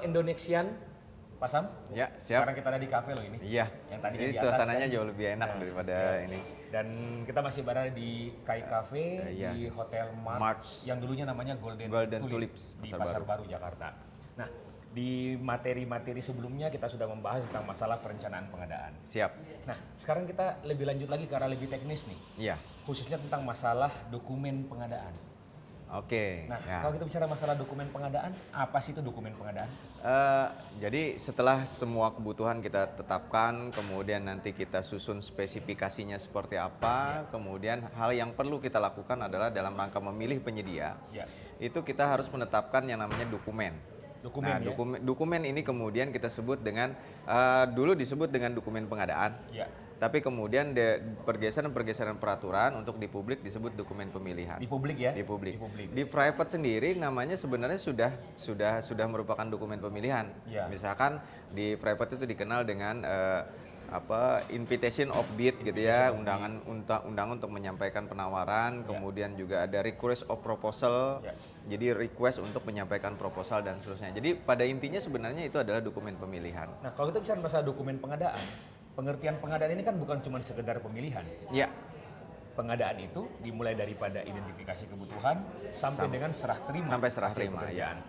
Indonesian, Pak Sam. Ya, siap. Sekarang kita ada di kafe loh ini. Iya. Yang tadi Jadi di atas suasananya kan. jauh lebih enak Nah, daripada iya. ini. Dan kita masih berada di Kai Cafe Iya. di Hotel Mart Mars. yang dulunya namanya Golden Tulips, di Pasar Pasar Baru Jakarta. Nah, di materi-materi sebelumnya kita sudah membahas tentang masalah perencanaan pengadaan. Siap. Nah, sekarang kita lebih lanjut lagi ke arah lebih teknis nih, Iya. khususnya tentang masalah dokumen pengadaan. Oke. Nah, ya. kalau kita bicara masalah dokumen pengadaan, apa sih itu dokumen pengadaan? Jadi setelah semua kebutuhan kita tetapkan, kemudian nanti kita susun spesifikasinya seperti apa, kemudian hal yang perlu kita lakukan adalah dalam rangka memilih penyedia, Ya. itu kita harus menetapkan yang namanya dokumen. Dokumen, Nah, ya? dokumen ini kemudian kita sebut dengan, dulu disebut dengan dokumen pengadaan. Ya. Tapi kemudian pergeseran peraturan untuk di publik disebut dokumen pemilihan. Di publik ya? Di publik. Di publik. Di private sendiri namanya sebenarnya sudah merupakan dokumen pemilihan. Ya. Misalkan di private itu dikenal dengan invitation of bid gitu ya, undangan untuk menyampaikan penawaran, kemudian juga ada request of proposal. Ya. Jadi request untuk menyampaikan proposal dan seterusnya. Jadi pada intinya sebenarnya itu adalah dokumen pemilihan. Nah, kalau kita bicara masalah dokumen pengadaan, pengertian pengadaan ini kan bukan cuma sekedar pemilihan. Ya. Pengadaan itu dimulai daripada identifikasi kebutuhan sampai dengan serah terima. Sampai serah hasil terima, pekerjaan.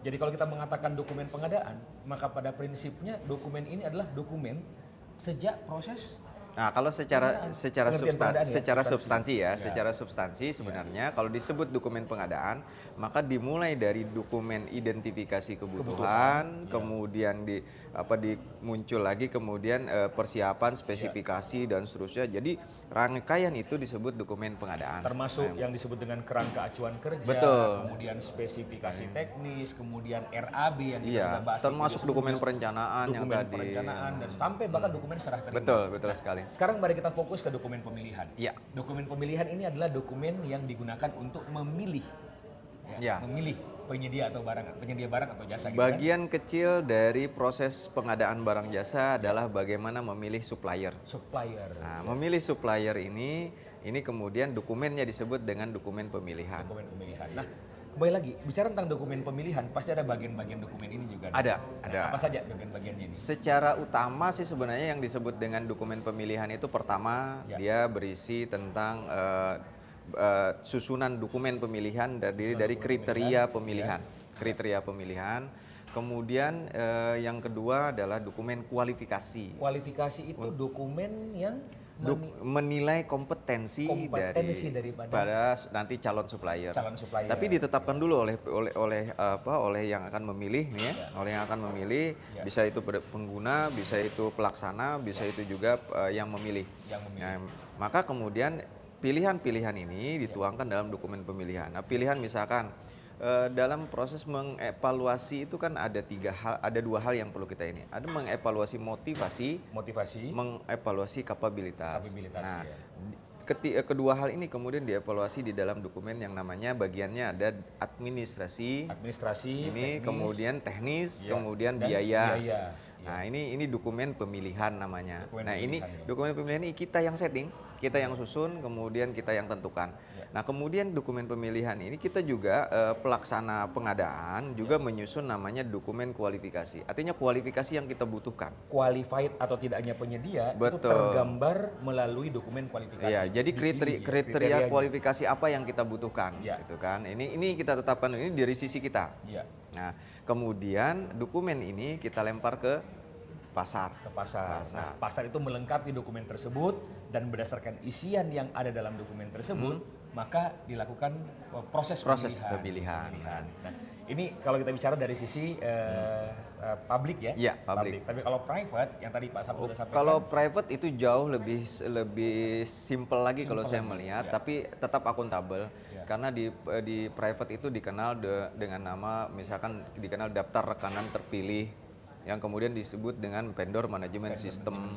Jadi kalau kita mengatakan dokumen pengadaan, maka pada prinsipnya dokumen ini adalah dokumen sejak proses. Nah, kalau secara Pengertian pengadaan ya, substansi Ya. secara substansi sebenarnya kalau disebut dokumen pengadaan, maka dimulai dari dokumen identifikasi kebutuhan, Ya. kemudian muncul lagi kemudian persiapan, spesifikasi dan seterusnya. Jadi rangkaian itu disebut dokumen pengadaan. Termasuk yang disebut dengan kerangka acuan kerja, Betul. kemudian spesifikasi teknis, kemudian RAB yang kita Iya, sudah bahas. termasuk itu dokumen sebelumnya. perencanaan yang Dokumen tadi. perencanaan dan sampai bahkan dokumen serah terima. Betul sekali. Sekarang mari kita fokus ke dokumen pemilihan. Iya. Dokumen pemilihan ini adalah dokumen yang digunakan untuk memilih, Ya. memilih penyedia barang atau jasa. Gitu kan? Bagian kecil dari proses pengadaan barang jasa adalah bagaimana memilih supplier. Supplier. Nah, memilih supplier ini kemudian dokumennya disebut dengan dokumen pemilihan. Dokumen pemilihan. Nah, kembali lagi bicara tentang dokumen pemilihan, pasti ada bagian-bagian dokumen ini juga. Ada, Nah, ada. apa saja bagian-bagiannya ini? Secara utama sih sebenarnya yang disebut dengan dokumen pemilihan itu pertama Ya. dia berisi tentang susunan dokumen pemilihan terdiri dari kriteria pemilihan. Kriteria pemilihan. Kemudian yang kedua adalah dokumen kualifikasi. Kualifikasi itu dokumen yang Menilai kompetensi daripada nanti calon supplier. Tapi ditetapkan dulu oleh yang akan memilih nih ya. Oleh yang akan memilih, bisa itu pengguna, bisa itu pelaksana, bisa itu juga yang memilih. Nah, maka kemudian pilihan-pilihan ini dituangkan dalam dokumen pemilihan. Nah, pilihan misalkan dalam proses mengevaluasi itu kan ada dua hal yang perlu kita ini. Ada mengevaluasi motivasi, mengevaluasi kapabilitas. Nah, kedua hal ini kemudian dievaluasi di dalam dokumen yang namanya bagiannya ada administrasi ini teknis, kemudian teknis, kemudian biaya. Nah, ini dokumen pemilihan namanya. Dokumen pemilihan ini kita yang setting, kita yang susun, kemudian kita yang tentukan. Nah, kemudian dokumen pemilihan ini kita juga pelaksana pengadaan juga menyusun namanya dokumen kualifikasi. Artinya kualifikasi yang kita butuhkan. Qualified atau tidaknya penyedia itu tergambar melalui dokumen kualifikasi. Iya, jadi kriteria kualifikasi apa yang kita butuhkan, gitu kan? Ini kita tetapkan ini dari sisi kita. Ya. Nah, kemudian dokumen ini kita lempar ke pasar. Nah, pasar itu melengkapi dokumen tersebut dan berdasarkan isian yang ada dalam dokumen tersebut, maka dilakukan proses pemilihan. Nah, ini kalau kita bicara dari sisi publik ya. Iya, publik. Tapi kalau private yang tadi Pak Sabtu sudah sampaikan. Kalau private itu jauh lebih simple lagi kalau saya melihat, tapi tetap akuntabel. Karena di private itu dikenal dengan nama misalkan dikenal daftar rekanan terpilih yang kemudian disebut dengan vendor management system.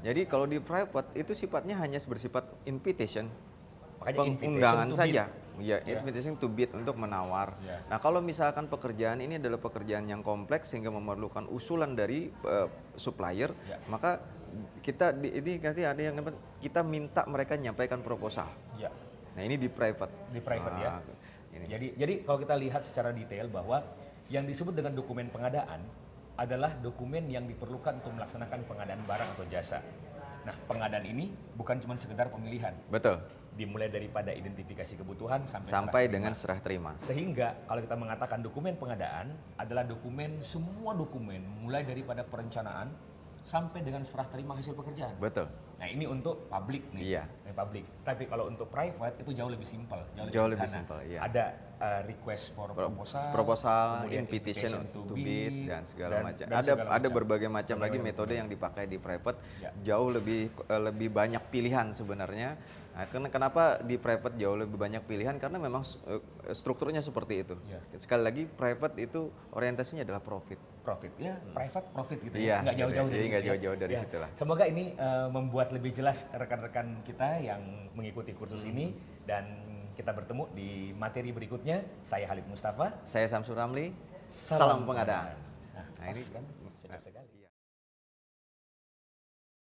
Jadi kalau di private itu sifatnya hanya bersifat invitation, pengundangan saja. Ya, invitation to bid untuk menawar. Nah, kalau misalkan pekerjaan ini adalah pekerjaan yang kompleks sehingga memerlukan usulan dari supplier, maka ini nanti ada yang kita minta mereka menyampaikan proposal. Nah, ini di private. Di private ya. Jadi kalau kita lihat secara detail bahwa Yang disebut dengan dokumen pengadaan adalah dokumen yang diperlukan untuk melaksanakan pengadaan barang atau jasa. Nah, pengadaan ini bukan cuma sekedar pemilihan. Betul. Dimulai daripada identifikasi kebutuhan sampai dengan serah terima. Sehingga kalau kita mengatakan dokumen pengadaan adalah semua dokumen mulai daripada perencanaan sampai dengan serah terima hasil pekerjaan. Betul. Nah, ini untuk publik nih. Iya. Publik. Tapi kalau untuk private itu jauh lebih simpel, jauh lebih simpel, iya. Ada request for proposal, invitation to bid dan segala macam. Ada berbagai macam lagi metode yang dipakai di private. Jauh lebih banyak pilihan sebenarnya. Nah, kenapa di private jauh lebih banyak pilihan? Karena memang strukturnya seperti itu. Sekali lagi private itu orientasinya adalah profit. Private profit gitu ya. Nggak jauh-jauh dari situ lah. Semoga ini membuat lebih jelas rekan-rekan kita yang mengikuti kursus ini, dan kita bertemu di materi berikutnya. Saya Halid Mustafa. Saya Samsul Ramli. Salam pengadaan. Nah, ini kan